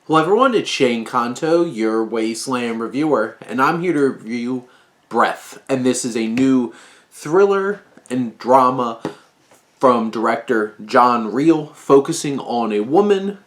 Hello everyone, it's Shane Kanto, your Wasteland reviewer, and I'm here to review Breath. And this is a new thriller and drama from director John Reel, focusing on a woman,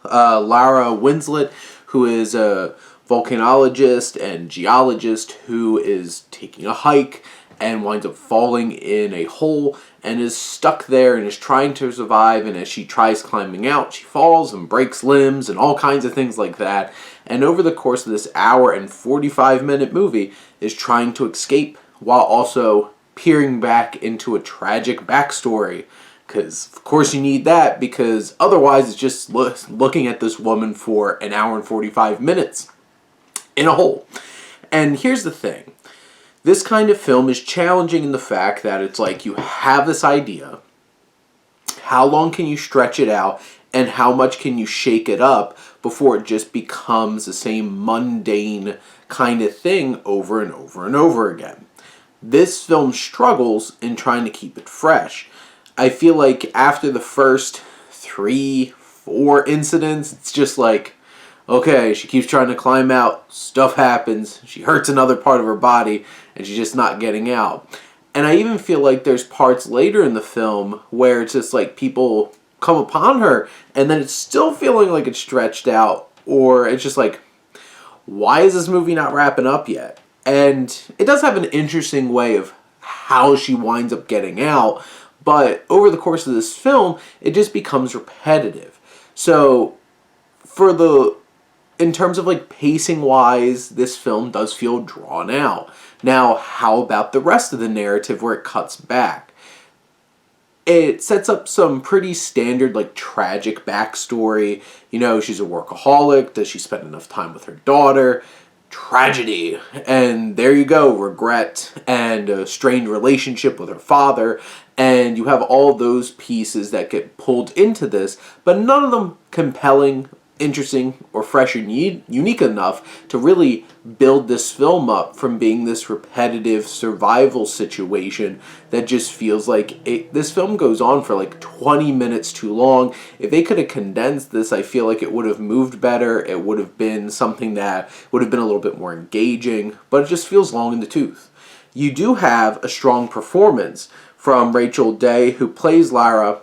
Lara Winslet, who is a volcanologist and geologist who is taking a hike and winds up falling in a hole and is stuck there and is trying to survive. And as she tries climbing out, she falls and breaks limbs and all kinds of things like that. And over the course of this hour and 45-minute movie is trying to escape while also peering back into a tragic backstory. Because, of course, you need that, because otherwise it's just looking at this woman for an hour and 45 minutes in a hole. And here's the thing. This kind of film is challenging in the fact that it's like you have this idea, how long can you stretch it out, and how much can you shake it up before it just becomes the same mundane kind of thing over and over and over again. This film struggles in trying to keep it fresh. I feel like after the first 3-4 incidents, it's just like, okay, she keeps trying to climb out, stuff happens, she hurts another part of her body, and she's just not getting out. And I even feel like there's parts later in the film where it's just like people come upon her, and then it's still feeling like it's stretched out, or it's just like, why is this movie not wrapping up yet? And it does have an interesting way of how she winds up getting out, but over the course of this film, it just becomes repetitive. So, in terms of like pacing wise, this film does feel drawn out. Now, how about the rest of the narrative where it cuts back? It sets up some pretty standard like tragic backstory. You know, she's a workaholic. Does she spend enough time with her daughter? Tragedy. And there you go, regret and a strained relationship with her father. And you have all those pieces that get pulled into this, but none of them compelling, interesting, or fresh and unique enough to really build this film up from being this repetitive survival situation that just feels like this film goes on for like 20 minutes too long. If they could have condensed this, I feel like it would have moved better. It would have been something that would have been a little bit more engaging, but it just feels long in the tooth. You do have a strong performance from Daigh, who plays Lara,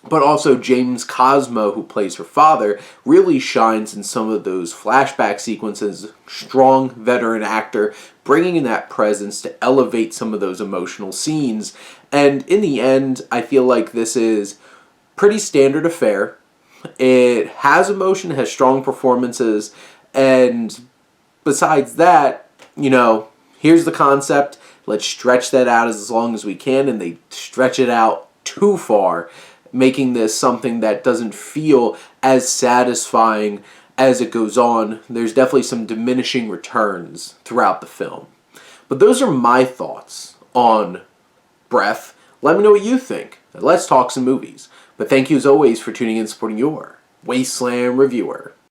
but also James Cosmo, who plays her father, really shines in some of those flashback sequences. Strong veteran actor, bringing in that presence to elevate some of those emotional scenes. And in the end, I feel like this is pretty standard affair. It has emotion, it has strong performances, and besides that, you know, here's the concept, let's stretch that out as long as we can, and they stretch it out too far, making this something that doesn't feel as satisfying as it goes on. There's definitely some diminishing returns throughout the film. But those are my thoughts on Breath. Let me know what you think. Let's talk some movies. But thank you as always for tuning in and supporting your Wasteland reviewer.